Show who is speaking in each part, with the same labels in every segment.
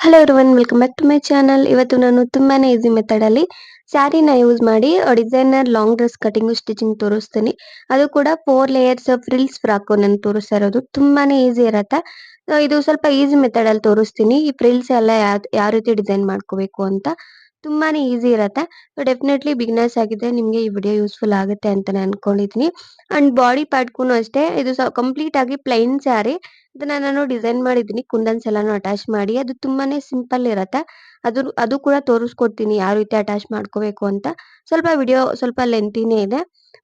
Speaker 1: Hello everyone welcome back to my channel. ಇವತ್ತು ನಾನು ತುಂಬಾನೇ ಈಸಿ ಮೆಥಡ್ ಅಲ್ಲಿ ಸ್ಯಾರಿನ ಯೂಸ್ ಮಾಡಿ designer long dress cutting stitching ತೋರಿಸ್ತೀನಿ. ಅದು ಕೂಡ 4 ಲೇಯರ್ಸ್ ಫ್ರಿಲ್ಸ್ ಫ್ರಾಕ್ ನಾನು ತೋರಿಸ್ತಾ ಇರೋದು. ತುಂಬಾನೇ ಈಸಿ ಇರತ್ತೆ. ಇದು ಸ್ವಲ್ಪ ಈಸಿ ಮೆಥಡ್ ಅಲ್ಲಿ ತೋರಿಸ್ತೀನಿ. ಈ ಫ್ರಿಲ್ಸ್ ಎಲ್ಲ ಯಾವ ರೀತಿ ಡಿಸೈನ್ ಮಾಡ್ಕೋಬೇಕು ಅಂತ ತುಂಬಾನೇ ಈಸಿ ಇರತ್ತೆ. ಡೆಫಿನೆಟ್ಲಿ ಬಿಗಿನರ್ಸ್ ಆಗಿದ್ರೆ ನಿಮ್ಗೆ ಈ ವಿಡಿಯೋ ಯೂಸ್ಫುಲ್ ಆಗುತ್ತೆ ಅಂತಾನೆ ಅನ್ಕೊಂಡಿದೀನಿ. ಅಂಡ್ ಬಾಡಿ ಪಾರ್ಟ್ಗೂ ಅಷ್ಟೇ ಇದು ಕಂಪ್ಲೀಟ್ ಆಗಿ ಪ್ಲೈನ್ ಸ್ಯಾರಿ. ಇದನ್ನ ನಾನು ಡಿಸೈನ್ ಮಾಡಿದ್ದೀನಿ ಕುಂದನ್ಸ್ ಎಲ್ಲಾನು ಅಟ್ಯಾಚ್ ಮಾಡಿ. ಅದು ತುಂಬಾನೇ ಸಿಂಪಲ್ ಇರತ್ತೆ. ಅದು ಕೂಡ ತೋರಿಸ್ಕೊಡ್ತೀನಿ ಯಾವ ರೀತಿ ಅಟ್ಯಾಚ್ ಮಾಡ್ಕೋಬೇಕು ಅಂತ. ಸ್ವಲ್ಪ ವಿಡಿಯೋ ಸ್ವಲ್ಪ ಲೆಂತಿನೇ ಇದೆ.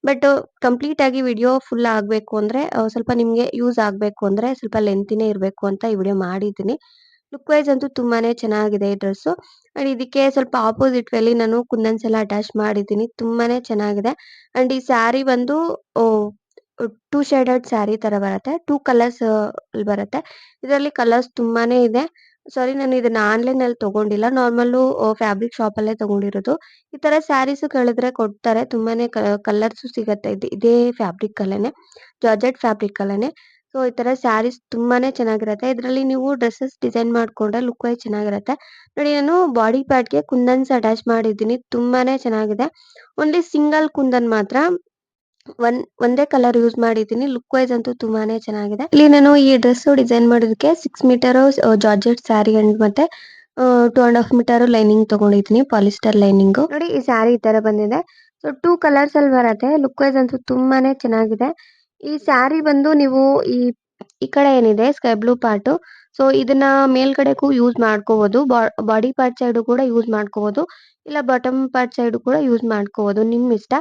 Speaker 1: ಬಟ್ ಕಂಪ್ಲೀಟ್ ಆಗಿ ವಿಡಿಯೋ ಫುಲ್ ಆಗ್ಬೇಕು ಅಂದ್ರೆ ಸ್ವಲ್ಪ ನಿಮ್ಗೆ ಯೂಸ್ ಆಗ್ಬೇಕು ಅಂದ್ರೆ ಸ್ವಲ್ಪ ಲೆಂತಿನೇ ಇರಬೇಕು ಅಂತ ಈ ವಿಡಿಯೋ ಮಾಡಿದ್ದೀನಿ. ಲುಕ್ ವೈಸ್ ಅಂತೂ ತುಂಬಾನೇ ಚೆನ್ನಾಗಿದೆ ಈ ಡ್ರೆಸ್. ಅಂಡ್ ಇದಕ್ಕೆ ಸ್ವಲ್ಪ ಆಪೋಸಿಟ್ ವೇಲಿ ನಾನು ಕುಂದನ್ಸ್ ಎಲ್ಲ ಅಟ್ಯಾಚ್ ಮಾಡಿದ್ದೀನಿ. ತುಂಬಾನೇ ಚೆನ್ನಾಗಿದೆ. ಅಂಡ್ ಈ ಸ್ಯಾರಿ ಬಂದು ಟೂ ಶೇಡೆಡ್ ಸ್ಯಾರಿ ತರ ಬರುತ್ತೆ. ಟೂ ಕಲರ್ಸ್ ಬರುತ್ತೆ. ಇದರಲ್ಲಿ ಕಲರ್ಸ್ ತುಂಬಾನೇ ಇದೆ. ಸಾರಿ, ನಾನು ಇದನ್ನ ಆನ್ಲೈನ್ ಅಲ್ಲಿ ತಗೊಂಡಿಲ್ಲ. ನಾರ್ಮಲ್ ಫ್ಯಾಬ್ರಿಕ್ ಶಾಪ್ ಅಲ್ಲೇ ತಗೊಂಡಿರೋದು. ಈ ತರ ಸ್ಯಾರೀಸ್ ಕೇಳಿದ್ರೆ ಕೊಡ್ತಾರೆ. ತುಂಬಾನೇ ಕಲರ್ಸ್ ಸಿಗತ್ತೆ. ಇದೇ ಫ್ಯಾಬ್ರಿಕ್ ಅಲ್ಲೇನೆ, ಜಾರ್ಜೆಟ್ ಫ್ಯಾಬ್ರಿಕ್ ಅಲ್ಲೇನೆ. ಸೊ ಈ ತರ ಸ್ಯಾರೀಸ್ ತುಂಬಾನೇ ಚೆನ್ನಾಗಿರುತ್ತೆ. ಇದರಲ್ಲಿ ನೀವು ಡ್ರೆಸ್ಸಸ್ ಡಿಸೈನ್ ಮಾಡ್ಕೊಂಡ್ರೆ ಲುಕ್ ವೈಸ್ ಚೆನ್ನಾಗಿರುತ್ತೆ. ನೋಡಿ, ನಾನು ಬಾಡಿ ಪಾರ್ಟ್ ಗೆ ಕುಂದನ್ಸ್ ಅಟ್ಯಾಚ್ ಮಾಡಿದ್ದೀನಿ. ತುಂಬಾನೇ ಚೆನ್ನಾಗಿದೆ. ಓನ್ಲಿ ಸಿಂಗಲ್ ಕುಂದನ್ ಮಾತ್ರ ಒಂದೇ ಕಲರ್ ಯೂಸ್ ಮಾಡಿದ್ದೀನಿ. ಲುಕ್ ವೈಸ್ ಅಂತೂ ತುಂಬಾನೇ ಚೆನ್ನಾಗಿದೆ. ಇಲ್ಲಿ ನಾನು ಈ ಡ್ರೆಸ್ ಡಿಸೈನ್ ಮಾಡೋದಕ್ಕೆ 6 ಮೀಟರ್ ಜಾರ್ಜೆಟ್ ಸ್ಯಾರಿ ಅಂಡ್ ಮತ್ತೆ 2.5 ಮೀಟರ್ ಲೈನಿಂಗ್ ತಗೊಂಡಿದ್ದೀನಿ, ಪಾಲಿಸ್ಟರ್ ಲೈನಿಂಗ್. ನೋಡಿ, ಈ ಸ್ಯಾರಿ ಈ ತರ ಬಂದಿದೆ. ಸೊ 2 ಕಲರ್ಸ್ ಅಲ್ಲಿ ಬರುತ್ತೆ. ಲುಕ್ ವೈಸ್ ಅಂತೂ ತುಂಬಾನೇ ಚೆನ್ನಾಗಿದೆ. ಈ ಸ್ಯಾರಿ ಬಂದು ನೀವು ಈ ಈ ಕಡೆ ಏನಿದೆ ಸ್ಕೈ ಬ್ಲೂ ಪಾರ್ಟ್, ಸೊ ಇದನ್ನ ಮೇಲ್ಗಡೆಗೂ ಯೂಸ್ ಮಾಡ್ಕೋಬಹುದು. ಬಾಡಿ ಪಾರ್ಟ್ ಸೈಡ್ ಕೂಡ ಯೂಸ್ ಮಾಡ್ಕೋಬಹುದು, ಇಲ್ಲ ಬಾಟಮ್ ಪಾರ್ಟ್ ಸೈಡ್ ಕೂಡ ಯೂಸ್ ಮಾಡ್ಕೋಬಹುದು. ನಿಮ್ ಇಷ್ಟ.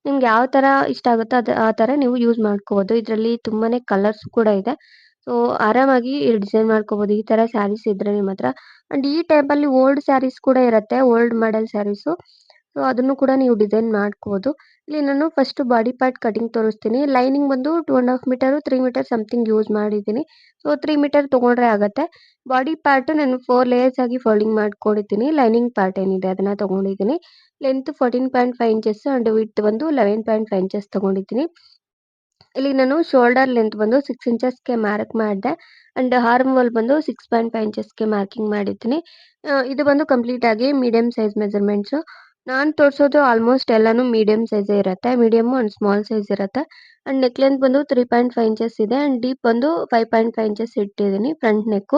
Speaker 1: ನಿಮ್ಗೆ ಯಾವ ತರ ಇಷ್ಟ ಆಗುತ್ತೋ ಆ ತರ ನೀವು ಯೂಸ್ ಮಾಡ್ಕೋಬಹುದು. ಇದರಲ್ಲಿ ತುಂಬಾನೇ ಕಲರ್ಸ್ ಕೂಡ ಇದೆ. ಸೊ ಆರಾಮಾಗಿ ಡಿಸೈನ್ ಮಾಡ್ಕೋಬಹುದು ಈ ತರ ಸ್ಯಾರೀಸ್ ಇದ್ರೆ ನಿಮ್ಮ ಹತ್ರ. ಅಂಡ್ ಈ ಟೈಪ್ ಅಲ್ಲಿ ಓಲ್ಡ್ ಸ್ಯಾರೀಸ್ ಕೂಡ ಇರುತ್ತೆ, ಓಲ್ಡ್ ಮಾಡೆಲ್ ಸ್ಯಾರೀಸ್. ಸೊ ಅದನ್ನು ಕೂಡ ನೀವು ಡಿಸೈನ್ ಮಾಡ್ಕೋಬಹುದು. ಇಲ್ಲಿ ನಾನು ಫಸ್ಟ್ ಬಾಡಿ ಪಾರ್ಟ್ ಕಟಿಂಗ್ ತೋರಿಸ್ತೀನಿ. ಲೈನಿಂಗ್ ಬಂದು 2.5 ಮೀಟರ್ 3 ಮೀಟರ್ ಸಮಥಿಂಗ್ ಯೂಸ್ ಮಾಡಿದ್ದೀನಿ. ಸೊ 3 ಮೀಟರ್ ತಗೊಂಡ್ರೆ ಆಗತ್ತೆ. ಬಾಡಿ ಪಾರ್ಟ್ ನಾನು 4 ಲೇಯರ್ಸ್ ಆಗಿ ಫೋಲ್ಡಿಂಗ್ ಮಾಡ್ಕೊಂಡಿದ್ದೀನಿ. ಲೈನಿಂಗ್ ಪಾರ್ಟ್ ಏನಿದೆ ಅದನ್ನ ತಗೊಂಡಿದ್ದೀನಿ. ಲೆಂತ್ 14.5 ಇಂಚಸ್ ಅಂಡ್ ವಿಡ್ತ್ ಬಂದು 11.5 ಇಂಚಸ್ ತಗೊಂಡಿದ್ದೀನಿ. ಇಲ್ಲಿ ನಾನು ಶೋಲ್ಡರ್ ಲೆಂತ್ ಬಂದು 6 ಇಂಚಸ್ಗೆ ಮಾರ್ಕ್ ಮಾಡಿದೆ. ಅಂಡ್ ಆರ್ಮ್ ಹೋಲ್ ಬಂದು 6.5 ಇಂಚಸ್ಗೆ ಮಾರ್ಕಿಂಗ್ ಮಾಡಿದ್ದೀನಿ. ಇದು ಬಂದು ಕಂಪ್ಲೀಟ್ ಆಗಿ ಮೀಡಿಯಂ ಸೈಜ್ ಮೆಜರ್ಮೆಂಟ್ಸ್. ನಾನು ತೋರಿಸೋದು ಆಲ್ಮೋಸ್ಟ್ ಎಲ್ಲಾನು ಮೀಡಿಯಂ ಸೈಜ್ ಇರುತ್ತೆ. ಮೀಡಿಯಂ ಅಂಡ್ ಸ್ಮಾಲ್ ಸೈಜ್ ಇರುತ್ತೆ. ಅಂಡ್ ನೆಕ್ ಲೆಂತ್ ಬಂದು 3.5 ಇಂಚಸ್ ಇದೆ. ಅಂಡ್ ಡೀಪ್ ಬಂದು 5.5 ಇಂಚಸ್ ಇಟ್ಟಿದ್ದೀನಿ. Front neck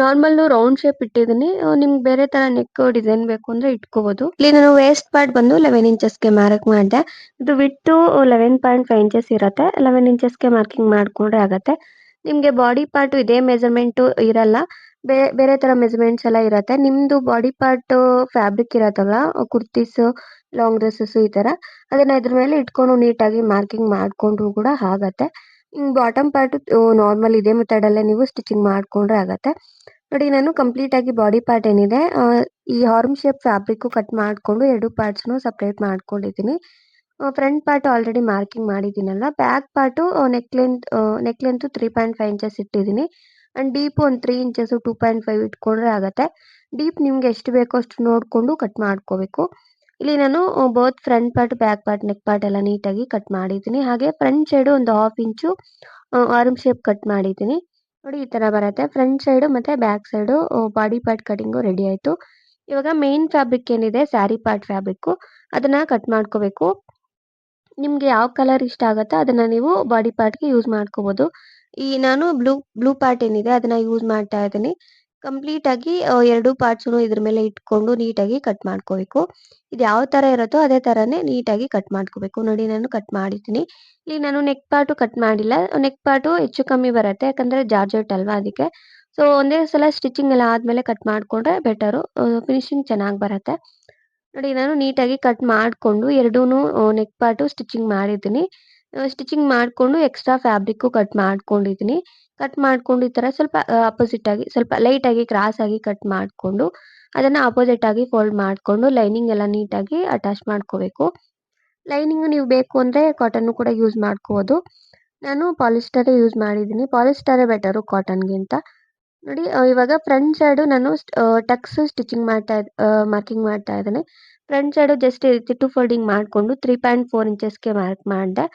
Speaker 1: normal round shape ಇಟ್ಟಿದ್ದೀನಿ. ನಿಮ್ಗೆ ಬೇರೆ ತರ ನೆಕ್ ಡಿಸೈನ್ ಬೇಕು ಅಂದ್ರೆ ಇಟ್ಕೋಬಹುದು. ಇಲ್ಲಿ ನಾನು ವೇಸ್ಟ್ ಪಾರ್ಟ್ ಬಂದು 11 ಇಂಚಸ್ಗೆ ಮಾರ್ಕ್ ಮಾಡಿದೆ. ಇದು ವಿಡ್ತ್ 11.5 ಇಂಚಸ್ ಇರುತ್ತೆ. 11 ಇಂಚಸ್ಗೆ ಮಾರ್ಕಿಂಗ್ ಮಾಡ್ಕೊಂಡ್ರೆ ಆಗತ್ತೆ. ನಿಮ್ಗೆ ಬಾಡಿ ಪಾರ್ಟ್ ಇದೇ ಮೆಜರ್ಮೆಂಟ್ ಇರಲ್ಲ, ಬೇರೆ ತರ ಮೆಜರ್ಮೆಂಟ್ಸ್ ಎಲ್ಲ ಇರುತ್ತೆ. ನಿಮ್ದು ಬಾಡಿ ಪಾರ್ಟ್ ಫ್ಯಾಬ್ರಿಕ್ ಇರತ್ತಲ್ಲ, ಕುರ್ತೀಸ್, ಲಾಂಗ್ ಡ್ರೆಸ್ಸಸ್ ಈ ತರ, ಅದನ್ನ ಇದ್ರ ಮೇಲೆ ಇಟ್ಕೊಂಡು ನೀಟಾಗಿ ಮಾರ್ಕಿಂಗ್ ಮಾಡ್ಕೊಂಡ್ರು ಕೂಡ ಆಗತ್ತೆ. ಬಾಟಮ್ ಪಾರ್ಟ್ ನಾರ್ಮಲ್ ಇದೇ ಮೆಥಡ್ ಅಲ್ಲೇ ನೀವು ಸ್ಟಿಚಿಂಗ್ ಮಾಡ್ಕೊಂಡ್ರೆ ಆಗತ್ತೆ. ನೋಡಿ, ನಾನು ಕಂಪ್ಲೀಟ್ ಆಗಿ ಬಾಡಿ ಪಾರ್ಟ್ ಏನಿದೆ ಈ ಹಾರ್ಮ್ ಶೇಪ್ ಫ್ಯಾಬ್ರಿಕ್ ಕಟ್ ಮಾಡ್ಕೊಂಡು 2 ಪಾರ್ಟ್ಸ್ನು ಸಪರೇಟ್ ಮಾಡ್ಕೊಂಡಿದ್ದೀನಿ. ಫ್ರಂಟ್ ಪಾರ್ಟ್ ಆಲ್ರೆಡಿ ಮಾರ್ಕಿಂಗ್ ಮಾಡಿದ್ದೀನಲ್ಲ. Back part neck length 3.5 inches ಇಟ್ಟಿದ್ದೀನಿ. ಅಂಡ್ ಡೀಪ್ ಒಂದು 3 ಇಂಚಸ್ 2.5 ಇಟ್ಕೊಂಡ್ರೆ ಆಗತ್ತೆ. ಡೀಪ್ ನಿಮ್ಗೆ ಎಷ್ಟು ಬೇಕೋ ಅಷ್ಟು ನೋಡ್ಕೊಂಡು ಕಟ್ ಮಾಡ್ಕೋಬೇಕು. ಇಲ್ಲಿ ನಾನು both front part, back part, neck part ಎಲ್ಲ ನೀಟಾಗಿ ಕಟ್ ಮಾಡಿದ್ದೀನಿ. ಹಾಗೆ ಫ್ರಂಟ್ ಸೈಡ್ ಒಂದು 1/2 ಇಂಚು ಆರ್ಮ್ ಶೇಪ್ ಕಟ್ ಮಾಡಿದ್ದೀನಿ. ನೋಡಿ, ಈ ತರ ಬರುತ್ತೆ. ಫ್ರಂಟ್ ಸೈಡ್ ಮತ್ತೆ back side body part cutting ready ಆಯ್ತು. ಇವಾಗ ಮೇನ್ ಫ್ಯಾಬ್ರಿಕ್ ಏನಿದೆ ಸ್ಯಾರಿ ಪಾರ್ಟ್ ಫ್ಯಾಬ್ರಿಕ್, ಅದನ್ನ ಕಟ್ ಮಾಡ್ಕೋಬೇಕು. ನಿಮ್ಗೆ ಯಾವ ಕಲರ್ ಇಷ್ಟ ಆಗುತ್ತೋ ಅದನ್ನ ನೀವು ಬಾಡಿ ಪಾರ್ಟ್ಗೆ ಯೂಸ್ ಮಾಡ್ಕೋಬಹುದು. ನಾನು ಬ್ಲೂ ಪಾರ್ಟ್ ಏನಿದೆ ಅದನ್ನ ಯೂಸ್ ಮಾಡ್ತಾ ಇದ್ದೀನಿ. ಕಂಪ್ಲೀಟ್ ಆಗಿ 2 ಪಾರ್ಟ್ಸ್ನು ಇದ್ರ ಮೇಲೆ ಇಟ್ಕೊಂಡು ನೀಟಾಗಿ ಕಟ್ ಮಾಡ್ಕೋಬೇಕು. ಇದು ಯಾವ ತರ ಇರುತ್ತೋ ಅದೇ ತರಾನೇ ನೀಟಾಗಿ ಕಟ್ ಮಾಡ್ಕೋಬೇಕು. ನೋಡಿ, ನಾನು ಕಟ್ ಮಾಡಿದ್ದೀನಿ. ಇಲ್ಲಿ ನಾನು ನೆಕ್ ಪಾರ್ಟ್ ಕಟ್ ಮಾಡಿಲ್ಲ. ನೆಕ್ ಪಾರ್ಟ್ ಹೆಚ್ಚು ಕಮ್ಮಿ ಬರುತ್ತೆ, ಯಾಕಂದ್ರೆ ಜಾರ್ಜೆಟ್ ಅಲ್ವಾ, ಅದಕ್ಕೆ. ಸೊ ಒಂದೇ ಸಲ ಸ್ಟಿಚಿಂಗ್ ಎಲ್ಲ ಆದ್ಮೇಲೆ ಕಟ್ ಮಾಡ್ಕೊಂಡ್ರೆ ಬೆಟರು, ಫಿನಿಶಿಂಗ್ ಚೆನ್ನಾಗಿ ಬರುತ್ತೆ. ನೋಡಿ, ನಾನು ನೀಟಾಗಿ ಕಟ್ ಮಾಡ್ಕೊಂಡು ಎರಡೂನು ನೆಕ್ ಪಾರ್ಟ್ ಸ್ಟಿಚಿಂಗ್ ಮಾಡಿದ್ದೀನಿ. ಸ್ಟಿಚಿಂಗ್ ಮಾಡ್ಕೊಂಡು ಎಕ್ಸ್ಟ್ರಾ ಫ್ಯಾಬ್ರಿಕ್ ಕಟ್ ಮಾಡ್ಕೊಂಡಿದ್ದೀನಿ. ಕಟ್ ಮಾಡ್ಕೊಂಡು ಈ ತರ ಸ್ವಲ್ಪ ಅಪೋಸಿಟ್ ಆಗಿ, ಸ್ವಲ್ಪ ಲೈಟ್ ಆಗಿ ಕ್ರಾಸ್ ಆಗಿ ಕಟ್ ಮಾಡ್ಕೊಂಡು ಅದನ್ನ ಅಪೋಸಿಟ್ ಆಗಿ ಫೋಲ್ಡ್ ಮಾಡ್ಕೊಂಡು ಲೈನಿಂಗ್ ಎಲ್ಲ ನೀಟಾಗಿ ಅಟ್ಯಾಚ್ ಮಾಡ್ಕೋಬೇಕು. ಲೈನಿಂಗ್ ನೀವು ಬೇಕು ಅಂದ್ರೆ ಕಾಟನ್ ಕೂಡ ಯೂಸ್ ಮಾಡ್ಕೋಬಹುದು. ನಾನು ಪಾಲಿಸ್ಟರ್ ಯೂಸ್ ಮಾಡಿದ್ದೀನಿ. ಪಾಲಿಸ್ಟರೇ ಬೆಟರು ಕಾಟನ್ಗಿಂತ. ನೋಡಿ, ಇವಾಗ ಫ್ರಂಟ್ ಸೈಡ್ ನಾನು ಟಕ್ಸ್ ಸ್ಟಿಚಿಂಗ್ ಮಾರ್ಕಿಂಗ್ ಮಾಡ್ತಾ ಇದ್ದೀನಿ. ಫ್ರಂಟ್ ಸೈಡ್ ಜಸ್ಟ್ ಈ ರೀತಿ 2 ಫೋಲ್ಡಿಂಗ್ ಮಾಡ್ಕೊಂಡು 3.4 ಇಂಚಸ್ಗೆ ಮಾರ್ಕ್ ಮಾಡಿದೆ.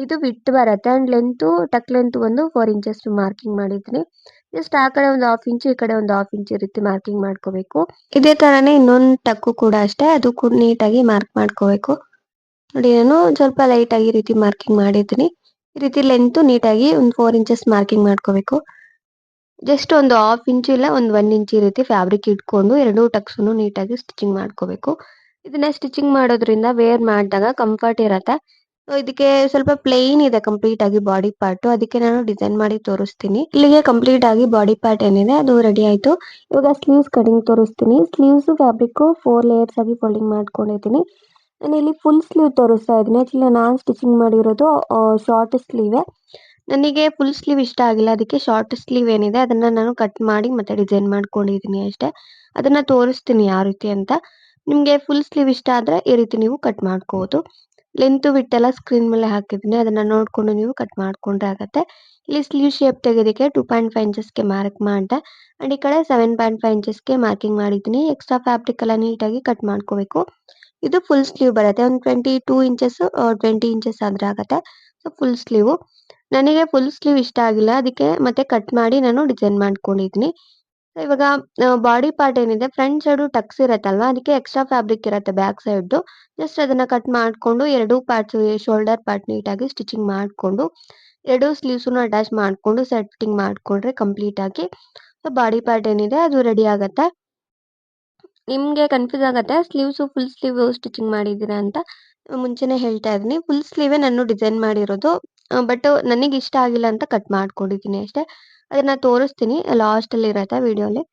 Speaker 1: ಇದು ವಿಡ್ತ್ ಬರುತ್ತೆ. ಅಂಡ್ ಟಕ್ ಲೆಂತ್ ಒಂದು 4 ಇಂಚಸ್ ಮಾರ್ಕಿಂಗ್ ಮಾಡಿದ್ದೀನಿ. ಜಸ್ಟ್ ಆ ಕಡೆ ಒಂದು ಹಾಫ್ ಇಂಚು ಈ ಕಡೆ ಒಂದು ಹಾಫ್ ಇಂಚ್ ಈ ರೀತಿ ಮಾರ್ಕಿಂಗ್ ಮಾಡ್ಕೋಬೇಕು. ಇದೇ ತರಾನೇ ಇನ್ನೊಂದು ಟಕ್ಕು ಕೂಡ ಅಷ್ಟೇ, ಅದು ಕೂಡ ನೀಟಾಗಿ ಮಾರ್ಕ್ ಮಾಡ್ಕೋಬೇಕು. ನೋಡಿ ನಾನು ಸ್ವಲ್ಪ ಲೈಟ್ ಆಗಿ ಈ ರೀತಿ ಮಾರ್ಕಿಂಗ್ ಮಾಡಿದ್ದೀನಿ. ಈ ರೀತಿ ಲೆಂತ್ ನೀಟಾಗಿ ಒಂದು 4 ಇಂಚಸ್ ಮಾರ್ಕಿಂಗ್ ಮಾಡ್ಕೋಬೇಕು. ಜಸ್ಟ್ ಒಂದು ಹಾಫ್ ಇಂಚು ಇಲ್ಲ ಒಂದು 1 ಇಂಚ್ ಈ ರೀತಿ ಫ್ಯಾಬ್ರಿಕ್ ಇಟ್ಕೊಂಡು ಎರಡೂ ಟಕ್ಸ್‌ನು ನೀಟಾಗಿ ಸ್ಟಿಚಿಂಗ್ ಮಾಡ್ಕೋಬೇಕು. ಇದನ್ನ ಸ್ಟಿಚಿಂಗ್ ಮಾಡೋದ್ರಿಂದ ವೇರ್ ಮಾಡಿದಾಗ ಕಂಫರ್ಟ್ ಇರತ್ತೆ. ಇದಕ್ಕೆ ಸ್ವಲ್ಪ ಪ್ಲೇನ್ ಇದೆ ಕಂಪ್ಲೀಟ್ ಆಗಿ ಬಾಡಿ ಪಾರ್ಟ್, ಅದಕ್ಕೆ ನಾನು ಡಿಸೈನ್ ಮಾಡಿ ತೋರಿಸ್ತೀನಿ. ಇಲ್ಲಿಗೆ ಕಂಪ್ಲೀಟ್ ಆಗಿ ಬಾಡಿ ಪಾರ್ಟ್ ಏನಿದೆ ಅದು ರೆಡಿ ಆಯ್ತು. ಇವಾಗ ಸ್ಲೀವ್ಸ್ ಕಟಿಂಗ್ ತೋರಿಸ್ತೀನಿ. ಸ್ಲೀವ್ಸ್ ಫ್ಯಾಬ್ರಿಕ್ 4 ಲೇಯರ್ಸ್ ಆಗಿ ಫೋಲ್ಡಿಂಗ್ ಮಾಡ್ಕೊಂಡಿದ್ದೀನಿ. ನಾನು ಇಲ್ಲಿ ಫುಲ್ ಸ್ಲೀವ್ ತೋರಿಸ್ತಾ ಇದ್ದೀನಿ. ಆಕ್ಚುಲಿ ನಾನು ಸ್ಟಿಚಿಂಗ್ ಮಾಡಿರೋದು ಶಾರ್ಟ್ ಸ್ಲೀವೇ. ನನಗೆ ಫುಲ್ ಸ್ಲೀವ್ ಇಷ್ಟ ಆಗಿಲ್ಲ, ಅದಕ್ಕೆ ಶಾರ್ಟ್ ಸ್ಲೀವ್ ಏನಿದೆ ಅದನ್ನ ನಾನು ಕಟ್ ಮಾಡಿ ಮತ್ತೆ ಡಿಸೈನ್ ಮಾಡ್ಕೊಂಡಿದ್ದೀನಿ ಅಷ್ಟೇ. ಅದನ್ನ ತೋರಿಸ್ತೀನಿ ಯಾವ ರೀತಿ ಅಂತ. ನಿಮಗೆ ಫುಲ್ ಸ್ಲೀವ್ ಇಷ್ಟ ಆದ್ರೆ ಈ ರೀತಿ ನೀವು ಕಟ್ ಮಾಡ್ಕೋಬಹುದು. ಲೆಂತ್ ವಿಡ್ತ್ ಎಲ್ಲ ಸ್ಕ್ರೀನ್ ಮೇಲೆ ಹಾಕಿದ್ದೀನಿ, ಅದನ್ನ ನೋಡ್ಕೊಂಡು ನೀವು ಕಟ್ ಮಾಡ್ಕೊಂಡ್ರೆ ಆಗತ್ತೆ. ಇಲ್ಲಿ ಸ್ಲೀವ್ ಶೇಪ್ ತೆಗೆಯೋದಕ್ಕೆ 2.5 ಇಂಚಸ್ಗೆ ಮಾರ್ಕ್ ಮಾಡಿದೆ ಅಂಡ್ ಈ ಕಡೆ 7.5 ಇಂಚಸ್ಗೆ ಮಾರ್ಕಿಂಗ್ ಮಾಡಿದ್ದೀನಿ. ಎಕ್ಸ್ಟ್ರಾ ಫ್ಯಾಬ್ರಿಕ್ ಎಲ್ಲ ನೀಟಾಗಿ ಕಟ್ ಮಾಡ್ಕೋಬೇಕು. ಇದು ಫುಲ್ ಸ್ಲೀವ್ ಬರುತ್ತೆ. ಒಂದು 22 ಇಂಚಸ್ 20 ಇಂಚಸ್ ಆದ್ರೆ ಆಗತ್ತೆ. So full sleeve. ನನಗೆ ಫುಲ್ ಸ್ಲೀವ್ ಇಷ್ಟ ಆಗಿಲ್ಲ, ಅದಕ್ಕೆ ಮತ್ತೆ ಕಟ್ ಮಾಡಿ ನಾನು ಡಿಸೈನ್ ಮಾಡ್ಕೊಂಡಿದ್ದೀನಿ. ಇವಾಗ ಬಾಡಿ ಪಾರ್ಟ್ ಏನಿದೆ ಫ್ರಂಟ್ ಸೈಡು ಟಕ್ಸ್ ಇರತ್ತಲ್ವಾ, ಅದಕ್ಕೆ ಎಕ್ಸ್ಟ್ರಾ ಫ್ಯಾಬ್ರಿಕ್ ಇರುತ್ತೆ ಬ್ಯಾಕ್ ಸೈಡ್‌ದು. ಜಸ್ಟ್ ಅದನ್ನ ಕಟ್ ಮಾಡ್ಕೊಂಡು ಎರಡೂ ಪಾರ್ಟ್ಸ್ ಶೋಲ್ಡರ್ ಪಾರ್ಟ್ ನೀಟಾಗಿ ಸ್ಟಿಚಿಂಗ್ ಮಾಡ್ಕೊಂಡು, ಎರಡೂ ಸ್ಲೀವ್ಸ್‌ನು ಅಟ್ಯಾಚ್ ಮಾಡ್ಕೊಂಡು ಸೆಟ್ಟಿಂಗ್ ಮಾಡ್ಕೊಂಡ್ರೆ ಕಂಪ್ಲೀಟ್ ಆಗಿ ಬಾಡಿ ಪಾರ್ಟ್ ಏನಿದೆ ಅದು ರೆಡಿ ಆಗತ್ತೆ. ನಿಮ್ಗೆ ಕನ್ಫ್ಯೂಸ್ ಆಗತ್ತೆ ಸ್ಲೀವ್ಸು ಫುಲ್ ಸ್ಲೀವ್ ಸ್ಟಿಚಿಂಗ್ ಮಾಡಿದ್ದೀರಾ ಅಂತ. ಮುಂಚೆನೆ ಹೇಳ್ತಾ ಇದೀನಿ. ಫುಲ್ ಸ್ಲೀವೇ ನಾನು ಡಿಸೈನ್ ಮಾಡಿರೋದು. ಬಟ್ ನನಗೆ ಇಷ್ಟ ಆಗಿಲ್ಲ ಅಂತ ಕಟ್ ಮಾಡ್ಕೊಂಡಿದ್ದೀನಿ ಅಷ್ಟೇ. ಅದನ್ನ ತೋರಿಸ್ತೀನಿ ಲಾಸ್ಟಲ್ಲಿ ಇರತ್ತೆ ವಿಡಿಯೋಲಿ.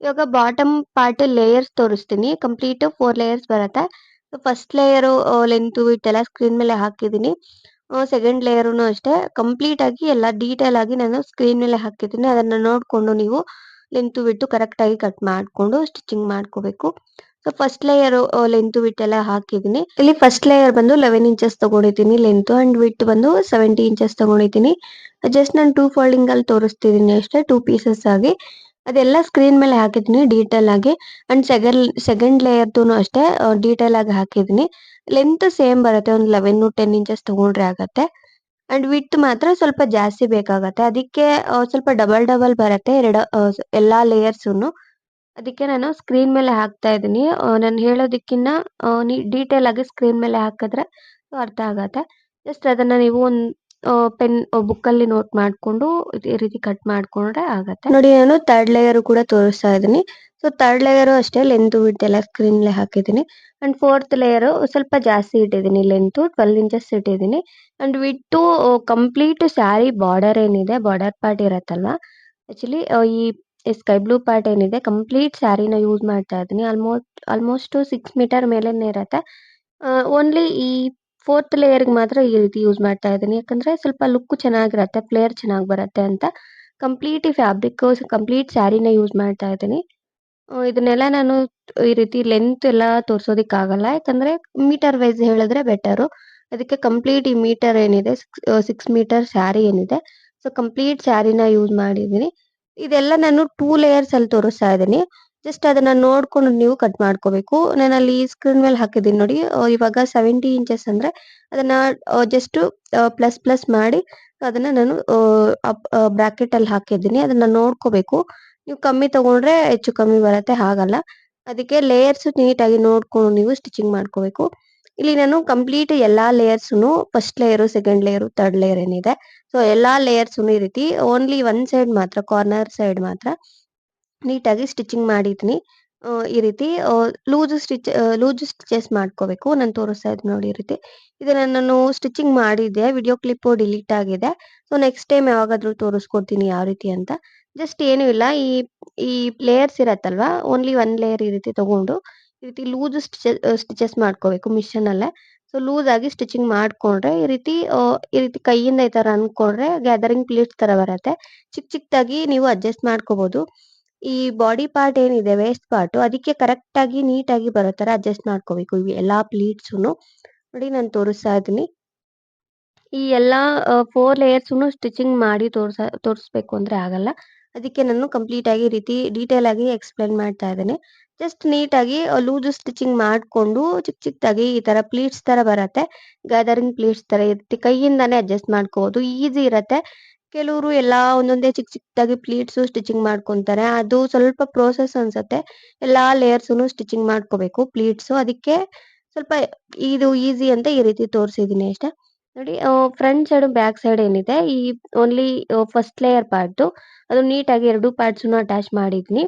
Speaker 1: ಇವಾಗ ಬಾಟಮ್ ಪಾರ್ಟ್ ಲೇಯರ್ಸ್ ತೋರಿಸ್ತೀನಿ. ಕಂಪ್ಲೀಟ್ 4 ಲೇಯರ್ಸ್ ಬರುತ್ತೆ. ಫಸ್ಟ್ ಲೇಯರು ಲೆಂತ್ ವಿಡ್ತ್ ಎಲ್ಲ ಸ್ಕ್ರೀನ್ ಮೇಲೆ ಹಾಕಿದ್ದೀನಿ. ಸೆಕೆಂಡ್ ಲೇಯರುನು ಅಷ್ಟೇ ಕಂಪ್ಲೀಟ್ ಆಗಿ ಎಲ್ಲ ಡೀಟೇಲ್ ಆಗಿ ನಾನು ಸ್ಕ್ರೀನ್ ಮೇಲೆ ಹಾಕಿದ್ದೀನಿ. ಅದನ್ನ ನೋಡ್ಕೊಂಡು ನೀವು ಲೆಂತ್ ವಿಡ್ತ್ ಕರೆಕ್ಟ್ ಆಗಿ ಕಟ್ ಮಾಡ್ಕೊಂಡು ಸ್ಟಿಚಿಂಗ್ ಮಾಡ್ಕೋಬೇಕು. So first layer length width ಎಲ್ಲ ಹಾಕಿದ್ದೀನಿ. ಇಲ್ಲಿ ಫಸ್ಟ್ ಲೇಯರ್ ಬಂದು 11 ಇಂಚಸ್ ತಗೊಂಡಿದ್ದೀನಿ ಲೆಂತ್ ಅಂಡ್ ವಿಡ್ತ್ ಬಂದು 70 ಇಂಚಸ್ ತಗೊಂಡಿದ್ದೀನಿ. ಜಸ್ಟ್ ನಾನು 2 ಫೋಲ್ಡಿಂಗ್ ಅಲ್ಲಿ ತೋರಿಸ್ತಿದ್ದೀನಿ ಅಷ್ಟೇ, 2 ಪೀಸಸ್ ಆಗಿ. ಅದೆಲ್ಲ ಸ್ಕ್ರೀನ್ ಮೇಲೆ ಹಾಕಿದ್ದೀನಿ ಡೀಟೇಲ್ ಆಗಿ. ಅಂಡ್ ಸೆಕೆಂಡ್ ಲೇಯರ್ದುನು ಅಷ್ಟೇ ಡೀಟೇಲ್ ಆಗಿ ಹಾಕಿದ್ದೀನಿ. ಲೆಂತ್ ಸೇಮ್ ಬರುತ್ತೆ, ಒಂದು 11 10 ಇಂಚಸ್ ತಗೊಂಡ್ರೆ ಆಗತ್ತೆ. ಅಂಡ್ ವಿಡ್ತ್ ಮಾತ್ರ ಸ್ವಲ್ಪ ಜಾಸ್ತಿ ಬೇಕಾಗತ್ತೆ. ಅದಕ್ಕೆ ಸ್ವಲ್ಪ ಡಬಲ್ ಡಬಲ್ ಬರುತ್ತೆ ಎಲ್ಲಾ ಲೇಯರ್ಸುನು. ಅದಕ್ಕೆ ನಾನು ಸ್ಕ್ರೀನ್ ಮೇಲೆ ಹಾಕ್ತಾ ಇದ್ದೀನಿ. ನಾನು ಹೇಳೋದಕ್ಕಿನ್ನ ಡೀಟೇಲ್ ಆಗಿ ಸ್ಕ್ರೀನ್ ಮೇಲೆ ಹಾಕಿದ್ರೆ ಅರ್ಥ ಆಗತ್ತೆ. ಜಸ್ಟ್ ಅದನ್ನ ನೀವು ಒಂದು ಪೆನ್ ಬುಕ್ಕಲ್ಲಿ ನೋಟ್ ಮಾಡ್ಕೊಂಡು ಈ ರೀತಿ ಕಟ್ ಮಾಡ್ಕೊಂಡ್ರೆ ಆಗತ್ತೆ. ನೋಡಿ ನಾನು ಥರ್ಡ್ ಲೇಯರ್ ಕೂಡ ತೋರಿಸ್ತಾ ಇದ್ದೀನಿ. ಸೊ ಥರ್ಡ್ ಲೇಯರ್ ಅಷ್ಟೇ ಲೆಂತ್ ವಿಡ್ತ್ ಎಲ್ಲ ಸ್ಕ್ರೀನ್ ಮೇಲೆ ಹಾಕಿದ್ದೀನಿ. ಅಂಡ್ ಫೋರ್ತ್ ಲೇಯರ್ ಸ್ವಲ್ಪ ಜಾಸ್ತಿ ಇಟ್ಟಿದ್ದೀನಿ, ಲೆಂತ್ 12 ಇಂಚಸ್ ಇಟ್ಟಿದ್ದೀನಿ. And width complete sari border ಏನಿದೆ ಬಾರ್ಡರ್ ಪಾರ್ಟ್ ಇರತ್ತಲ್ವಾ, ಆಕ್ಚುಲಿ ಈ ಸ್ಕೈ ಬ್ಲೂ ಪಾರ್ಟ್ ಏನಿದೆ ಕಂಪ್ಲೀಟ್ ಸ್ಯಾರಿನ ಯೂಸ್ ಮಾಡ್ತಾ ಇದ್ದೀನಿ. ಆಲ್ಮೋಸ್ಟ್ 6 ಮೀಟರ್ ಮೇಲೇನೆ ಇರತ್ತೆ. ಓನ್ಲಿ ಈ ಫೋರ್ತ್ ಲೇಯರ್‌ಗೆ ಮಾತ್ರ ಈ ರೀತಿ ಯೂಸ್ ಮಾಡ್ತಾ ಇದ್ದೀನಿ. ಯಾಕಂದ್ರೆ ಸ್ವಲ್ಪ ಲುಕ್ ಚೆನ್ನಾಗಿರತ್ತೆ, ಫ್ಲೇರ್ ಚೆನ್ನಾಗಿ ಬರುತ್ತೆ ಅಂತ ಕಂಪ್ಲೀಟ್ ಈ ಫ್ಯಾಬ್ರಿಕ್ ಕಂಪ್ಲೀಟ್ ಸ್ಯಾರಿನ ಯೂಸ್ ಮಾಡ್ತಾ ಇದ್ದೀನಿ. ಇದನ್ನೆಲ್ಲ ನಾನು ಈ ರೀತಿ ಲೆಂತ್ ಎಲ್ಲ ತೋರ್ಸೋದಕ್ಕಾಗಲ್ಲ. ಯಾಕಂದ್ರೆ ಮೀಟರ್ ವೈಸ್ ಹೇಳಿದ್ರೆ ಬೆಟರು. ಅದಕ್ಕೆ ಕಂಪ್ಲೀಟ್ ಈ ಮೀಟರ್ ಏನಿದೆ 6 ಮೀಟರ್ ಸ್ಯಾರಿ ಏನಿದೆ, ಸೊ ಕಂಪ್ಲೀಟ್ ಸ್ಯಾರಿನ ಯೂಸ್ ಮಾಡಿದ್ದೀನಿ. ಇದೆಲ್ಲ ನಾನು 2 ಲೇಯರ್ಸ್ ಅಲ್ಲಿ ತೋರಿಸ್ತಾ ಇದ್ದೀನಿ. ಜಸ್ಟ್ ಅದನ್ನ ನೋಡ್ಕೊಂಡು ನೀವು ಕಟ್ ಮಾಡ್ಕೋಬೇಕು. ನಾನಲ್ಲಿ ಸ್ಕ್ರೀನ್ ಮೇಲೆ ಹಾಕಿದ್ದೀನಿ ನೋಡಿ. ಇವಾಗ 70 ಇಂಚಸ್ ಅಂದ್ರೆ ಅದನ್ನ ಜಸ್ಟ್ ಪ್ಲಸ್ ಪ್ಲಸ್ ಮಾಡಿ ಅದನ್ನ ನಾನು ಬ್ರಾಕೆಟ್ ಅಲ್ಲಿ ಹಾಕಿದ್ದೀನಿ. ಅದನ್ನ ನೋಡ್ಕೋಬೇಕು. ನೀವು ಕಮ್ಮಿ ತಗೊಂಡ್ರೆ ಹೆಚ್ಚು ಕಮ್ಮಿ ಬರುತ್ತೆ, ಹಾಗಲ್ಲ. ಅದಕ್ಕೆ ಲೇಯರ್ಸ್ ನೀಟಾಗಿ ನೋಡ್ಕೊಂಡು ನೀವು ಸ್ಟಿಚಿಂಗ್ ಮಾಡ್ಕೋಬೇಕು. ಇಲ್ಲಿ ನಾನು ಕಂಪ್ಲೀಟ್ ಎಲ್ಲಾ ಲೇಯರ್ಸ್‌ನು first layer, second layer, third layer ಏನಿದೆ, ಸೊ ಎಲ್ಲಾ ಲೇಯರ್ಸ್‌ನು ಈ ರೀತಿ ಓನ್ಲಿ ಒನ್ ಸೈಡ್ ಮಾತ್ರ ಕಾರ್ನರ್ ಸೈಡ್ ಮಾತ್ರ ನೀಟಾಗಿ ಸ್ಟಿಚಿಂಗ್ ಮಾಡಿದ್ದೀನಿ. ಈ ರೀತಿ ಲೂಸ್ ಸ್ಟಿಚಸ್ ಮಾಡ್ಕೋಬೇಕು. ನಾನು ತೋರಿಸ್ತಾ ಇದ್ದೀನಿ ನೋಡಿ ಈ ರೀತಿ. ಇದನ್ನ ನಾನು ಸ್ಟಿಚಿಂಗ್ ಮಾಡಿದ್ದೆ, ವಿಡಿಯೋ ಕ್ಲಿಪ್ಪು ಡಿಲೀಟ್ ಆಗಿದೆ. ಸೊ ನೆಕ್ಸ್ಟ್ ಟೈಮ್ ಯಾವಾಗಾದ್ರೂ ತೋರಿಸ್ಕೊಡ್ತೀನಿ ಯಾವ ರೀತಿ ಅಂತ. ಜಸ್ಟ್ ಏನೂ ಇಲ್ಲ, ಈ ಈ ಲೇಯರ್ಸ್ ಇರತ್ತಲ್ವಾ, ಓನ್ಲಿ 1 ಲೇಯರ್ ಈ ರೀತಿ ತಗೊಂಡು ಈ ರೀತಿ ಲೂಸ್ ಸ್ಟಿಚಸ್ ಮಾಡ್ಕೋಬೇಕು ಮಿಷಿನಲ್ಲೇ. ಸೊ ಲೂಸ್ ಆಗಿ ಸ್ಟಿಚಿಂಗ್ ಮಾಡ್ಕೊಂಡ್ರೆ ಈ ರೀತಿ ಕೈಯಿಂದ ಈ ತರ ಅನ್ಕೊಂಡ್ರೆ ಗ್ಯಾದರಿಂಗ್ ಪ್ಲೀಟ್ಸ್ ತರ ಬರುತ್ತೆ. ಚಿಕ್ಕ ಚಿಕ್ಕದಾಗಿ ನೀವು ಅಡ್ಜಸ್ಟ್ ಮಾಡ್ಕೋಬಹುದು. ಈ ಬಾಡಿ ಪಾರ್ಟ್ ಏನಿದೆ ವೇಸ್ಟ್ ಪಾರ್ಟ್, ಅದಕ್ಕೆ ಕರೆಕ್ಟ್ ಆಗಿ ನೀಟಾಗಿ ಬರೋ ತರ ಅಡ್ಜಸ್ಟ್ ಮಾಡ್ಕೋಬೇಕು ಇವು ಎಲ್ಲಾ ಪ್ಲೀಟ್ಸುನು. ನೋಡಿ ನಾನು ತೋರಿಸ್ತಾ ಇದ್ದೀನಿ. ಈ ಎಲ್ಲಾ 4 ಲೇಯರ್ಸ್‌ನು ಸ್ಟಿಚಿಂಗ್ ಮಾಡಿ ತೋರಿಸ್ಬೇಕು ಅಂದ್ರೆ ಆಗಲ್ಲ. ಅದಕ್ಕೆ ನಾನು ಕಂಪ್ಲೀಟ್ ಆಗಿ ಈ ರೀತಿ ಡೀಟೇಲ್ ಆಗಿ ಎಕ್ಸ್‌ಪ್ಲೇನ್ ಮಾಡ್ತಾ ಇದ್ದೀನಿ. ಜಸ್ಟ್ ನೀಟಾಗಿ ಲೂಸ್ ಸ್ಟಿಚಿಂಗ್ ಮಾಡ್ಕೊಂಡು ಚಿಕ್ಕ ಚಿಕ್ಕದಾಗಿ ಈ ತರ ಪ್ಲೀಟ್ಸ್ ತರ ಬರುತ್ತೆ. ಗ್ಯಾದರಿಂಗ್ ಪ್ಲೀಟ್ಸ್ ತರ ಈ ರೀತಿ ಕೈಯಿಂದಾನೇ ಅಡ್ಜಸ್ಟ್ ಮಾಡ್ಕೋಬಹುದು. ಈಸಿ ಇರತ್ತೆ. ಕೆಲವ್ರು ಎಲ್ಲಾ ಒಂದೊಂದೇ ಚಿಕ್ಕ ಚಿಕ್ಕದಾಗಿ ಪ್ಲೀಟ್ಸು ಸ್ಟಿಚಿಂಗ್ ಮಾಡ್ಕೊಂತಾರೆ. ಅದು ಸ್ವಲ್ಪ ಪ್ರೋಸೆಸ್ ಅನ್ಸತ್ತೆ. ಎಲ್ಲಾ ಲೇಯರ್ಸ್‌ನು ಸ್ಟಿಚಿಂಗ್ ಮಾಡ್ಕೋಬೇಕು ಪ್ಲೀಟ್ಸು. ಅದಕ್ಕೆ ಸ್ವಲ್ಪ ಇದು ಈಸಿ ಅಂತ ಈ ರೀತಿ ತೋರ್ಸಿದೀನಿ ಅಷ್ಟೇ. ನೋಡಿ ಫ್ರಂಟ್ ಸೈಡ್, ಬ್ಯಾಕ್ ಸೈಡ್ ಏನಿದೆ ಈ ಓನ್ಲಿ ಫಸ್ಟ್ ಲೇಯರ್ ಪಾರ್ಟ್‌ದು ಅದು ನೀಟಾಗಿ 2 ಪಾರ್ಟ್ಸ್‌ನು ಅಟ್ಯಾಚ್ ಮಾಡಿದೀನಿ.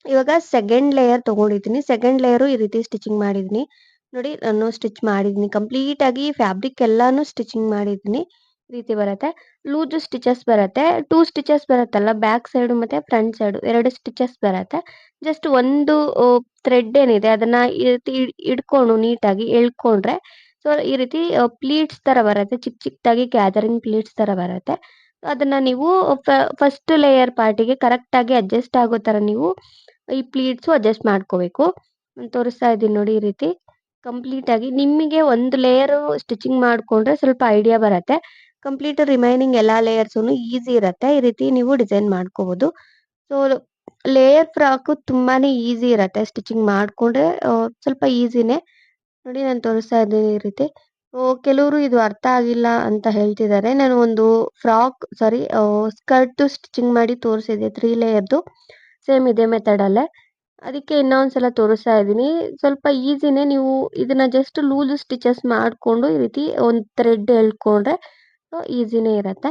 Speaker 1: ಇವಾಗ ಸೆಕೆಂಡ್ ಲೇಯರ್ ತಗೊಂಡಿದ್ದೀನಿ. ಸೆಕೆಂಡ್ ಲೇಯರು ಈ ರೀತಿ ಸ್ಟಿಚಿಂಗ್ ಮಾಡಿದೀನಿ. ನೋಡಿ ನಾನು ಸ್ಟಿಚ್ ಮಾಡಿದೀನಿ. ಕಂಪ್ಲೀಟ್ ಆಗಿ ಫ್ಯಾಬ್ರಿಕ್ ಎಲ್ಲಾನು ಸ್ಟಿಚಿಂಗ್ ಮಾಡಿದೀನಿ. ಈ ರೀತಿ ಬರತ್ತೆ. ಲೂಸ್ ಸ್ಟಿಚಸ್ ಬರತ್ತೆ. 2 ಸ್ಟಿಚಸ್ ಬರತ್ತಲ್ಲ ಬ್ಯಾಕ್ ಸೈಡ್ ಮತ್ತೆ ಫ್ರಂಟ್ ಸೈಡ್ 2 ಸ್ಟಿಚಸ್ ಬರತ್ತೆ. ಜಸ್ಟ್ ಒಂದು ಥ್ರೆಡ್ ಏನಿದೆ ಅದನ್ನ ಈ ರೀತಿ ಹಿಡ್ಕೊಂಡು ನೀಟಾಗಿ ಎಳ್ಕೊಂಡ್ರೆ ಸೊ ಈ ರೀತಿ ಪ್ಲೀಟ್ಸ್ ತರ ಬರತ್ತೆ. ಚಿಕ್ಕ ಚಿಕ್ಕದಾಗಿ ಗ್ಯಾದರಿಂಗ್ ಪ್ಲೀಟ್ಸ್ ತರ ಬರತ್ತೆ. ಅದನ್ನ ನೀವು ಫಸ್ಟ್ ಲೇಯರ್ ಪಾರ್ಟಿಗೆ ಕರೆಕ್ಟ್ ಆಗಿ ಅಡ್ಜಸ್ಟ್ ಆಗೋ ತರ ನೀವು ಈ ಪ್ಲೀಟ್ಸು ಅಡ್ಜಸ್ಟ್ ಮಾಡ್ಕೋಬೇಕು. ನಾನ್ ತೋರಿಸ್ತಾ ಇದ್ದೀನಿ ನೋಡಿ ಈ ರೀತಿ. ಕಂಪ್ಲೀಟ್ ಆಗಿ ನಿಮಗೆ ಒಂದು ಲೇಯರ್ ಸ್ಟಿಚಿಂಗ್ ಮಾಡ್ಕೊಂಡ್ರೆ ಸ್ವಲ್ಪ ಐಡಿಯಾ ಬರತ್ತೆ. ಕಂಪ್ಲೀಟ್ ರಿಮೈನಿಂಗ್ ಎಲ್ಲಾ ಲೇಯರ್ಸುನು ಈಸಿ ಇರತ್ತೆ. ಈ ರೀತಿ ನೀವು ಡಿಸೈನ್ ಮಾಡ್ಕೋಬಹುದು. ಸೊ ಲೇಯರ್ ಫ್ರಾಕು ತುಂಬಾನೇ ಈಸಿ ಇರತ್ತೆ. ಸ್ಟಿಚಿಂಗ್ ಮಾಡ್ಕೊಂಡ್ರೆ ಸ್ವಲ್ಪ ಈಸಿನೇ. ನೋಡಿ ನಾನು ತೋರಿಸ್ತಾ ಇದ್ದೀನಿ ಈ ರೀತಿ. ಕೆಲವರು ಇದು ಅರ್ಥ ಆಗಿಲ್ಲ ಅಂತ ಹೇಳ್ತಿದ್ದಾರೆ. ನಾನು ಒಂದು ಸ್ಕರ್ಟ್ ಸ್ಟಿಚಿಂಗ್ ಮಾಡಿ ತೋರಿಸಿದೆ 3 ಲೇಯರ್‌ದು. ಸೇಮ್ ಇದೇ ಮೆಥಡ್ ಅಲ್ಲೇ. ಅದಕ್ಕೆ ಇನ್ನೊಂದ್ಸಲ ತೋರಿಸ್ತಾ ಇದ್ದೀನಿ. ಸ್ವಲ್ಪ ಈಸಿನೇ ನೀವು ಇದನ್ನ ಜಸ್ಟ್ ಲೂಸ್ ಸ್ಟಿಚಸ್ ಮಾಡ್ಕೊಂಡು ಈ ರೀತಿ ಒಂದು ಥ್ರೆಡ್ ಎಳ್ಕೊಂಡ್ರೆ ಈಸಿನೇ ಇರತ್ತೆ.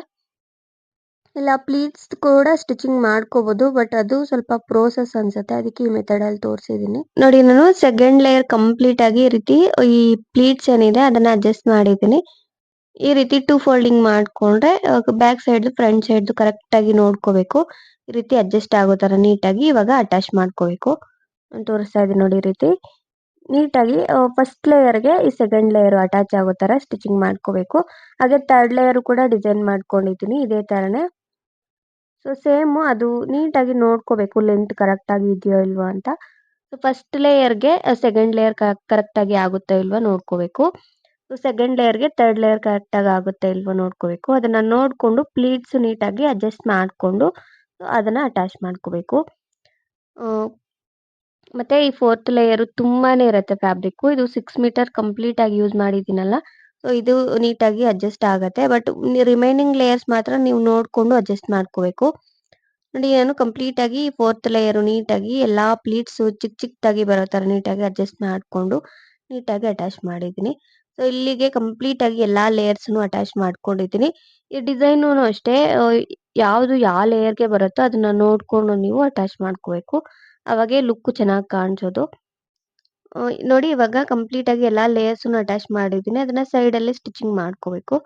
Speaker 1: ಇಲ್ಲ ಪ್ಲೀಟ್ಸ್ ಕೂಡ ಸ್ಟಿಚಿಂಗ್ ಮಾಡ್ಕೋಬಹುದು. ಬಟ್ ಅದು ಸ್ವಲ್ಪ ಪ್ರೋಸೆಸ್ ಅನ್ಸುತ್ತೆ. ಅದಕ್ಕೆ ಈ ಮೆಥಡ್ ಅಲ್ಲಿ ತೋರಿಸಿದೀನಿ. ನೋಡಿ ನಾನು ಸೆಕೆಂಡ್ ಲೇಯರ್ ಕಂಪ್ಲೀಟ್ ಆಗಿ ಈ ರೀತಿ ಈ ಪ್ಲೀಟ್ಸ್ ಏನಿದೆ ಅದನ್ನ ಅಡ್ಜಸ್ಟ್ ಮಾಡಿದೀನಿ. ಈ ರೀತಿ 2 ಫೋಲ್ಡಿಂಗ್ ಮಾಡ್ಕೊಂಡ್ರೆ back side front side correct ಆಗಿ ನೋಡ್ಕೋಬೇಕು. ಈ ರೀತಿ ಅಡ್ಜಸ್ಟ್ ಆಗೋ ತರ ನೀಟಾಗಿ ಇವಾಗ ಅಟ್ಯಾಚ್ ಮಾಡ್ಕೋಬೇಕು. ನಾನು ತೋರಿಸ್ತಾ ಇದ್ದೀನಿ ನೋಡಿ ಈ ರೀತಿ. ನೀಟಾಗಿ ಫಸ್ಟ್ ಲೇಯರ್‌ಗೆ ಈ ಸೆಕೆಂಡ್ ಲೇಯರ್ ಅಟ್ಯಾಚ್ ಆಗೋ ತರ ಸ್ಟಿಚಿಂಗ್ ಮಾಡ್ಕೋಬೇಕು. ಹಾಗೆ ಥರ್ಡ್ ಲೇಯರ್ ಕೂಡ ಡಿಸೈನ್ ಮಾಡ್ಕೊಂಡಿದ್ದೀನಿ ಇದೇ ತರನೇ. ಸೊ ಸೇಮ್ ಅದು ನೀಟಾಗಿ ನೋಡ್ಕೋಬೇಕು ಲೆಂತ್ ಕರೆಕ್ಟ್ ಆಗಿ ಇದೆಯೋ ಇಲ್ವೋ ಅಂತ. ಸೊ ಫಸ್ಟ್ ಲೇಯರ್‌ಗೆ ಸೆಕೆಂಡ್ ಲೇಯರ್ ಕರೆಕ್ಟ್ ಆಗಿ ಆಗುತ್ತೋ ಇಲ್ವೋ ನೋಡ್ಕೋಬೇಕು. ಸೊ ಸೆಕೆಂಡ್ ಲೇಯರ್‌ಗೆ ಥರ್ಡ್ ಲೇಯರ್ ಕರೆಕ್ಟ್ ಆಗಿ ಆಗುತ್ತೋ ಇಲ್ವೋ ನೋಡ್ಕೋಬೇಕು. ಅದನ್ನ ನೋಡ್ಕೊಂಡು ಪ್ಲೀಟ್ಸ್ ನೀಟಾಗಿ ಅಡ್ಜಸ್ಟ್ ಮಾಡ್ಕೊಂಡು ಅದನ್ನ ಅಟ್ಯಾಚ್ ಮಾಡ್ಕೋಬೇಕು. ಮತ್ತೆ ಈ ಫೋರ್ತ್ ಲೇಯರ್ ತುಂಬಾನೇ ಇರುತ್ತೆ ಫ್ಯಾಬ್ರಿಕ್. ಇದು 6 ಮೀಟರ್ ಕಂಪ್ಲೀಟ್ ಆಗಿ ಯೂಸ್ ಮಾಡಿದ್ದೀನಲ್ಲ. ಸೊ ಇದು ನೀಟಾಗಿ ಅಡ್ಜಸ್ಟ್ ಆಗತ್ತೆ. ಬಟ್ ರಿಮೈನಿಂಗ್ ಲೇಯರ್ಸ್ ಮಾತ್ರ ನೀವು ನೋಡ್ಕೊಂಡು ಅಡ್ಜಸ್ಟ್ ಮಾಡ್ಕೋಬೇಕು. ನೋಡಿ ನಾನು ಕಂಪ್ಲೀಟ್ ಆಗಿ ಫೋರ್ತ್ ಲೇಯರ್ ನೀಟಾಗಿ ಎಲ್ಲಾ ಪ್ಲೀಟ್ಸ್ ಚಿಕ್ಕ ಚಿಕ್ಕದಾಗಿ ಬರೋ ತರ ನೀಟಾಗಿ ಅಡ್ಜಸ್ಟ್ ಮಾಡ್ಕೊಂಡು ನೀಟಾಗಿ ಅಟ್ಯಾಚ್ ಮಾಡಿದ್ದೀನಿ. ಸೊ ಇಲ್ಲಿಗೆ ಕಂಪ್ಲೀಟ್ ಆಗಿ ಎಲ್ಲಾ ಲೇಯರ್ಸ್‌ನು ಅಟ್ಯಾಚ್ ಮಾಡ್ಕೊಂಡಿದ್ದೀನಿ. ಈ ಡಿಸೈನು ಅಷ್ಟೇ ಯಾವ್ದು ಯಾವ ಲೇಯರ್‌ಗೆ ಬರುತ್ತೋ ಅದನ್ನ ನೋಡ್ಕೊಂಡು ನೀವು ಅಟ್ಯಾಚ್ ಮಾಡ್ಕೋಬೇಕು. ಅವಾಗೆ ಲುಕ್ ಚೆನ್ನಾಗಿ ಕಾಣಿಸೋದು. ನೋಡಿ ಇವಾಗ ಕಂಪ್ಲೀಟ್ ಆಗಿ ಎಲ್ಲಾ ಲೇಯರ್ಸ್‌ನು ಅಟ್ಯಾಚ್ ಮಾಡಿದ್ದೀನಿ. ಅದನ್ನ ಸೈಡ್ ಅಲ್ಲಿ ಸ್ಟಿಚಿಂಗ್ ಮಾಡ್ಕೋಬೇಕು.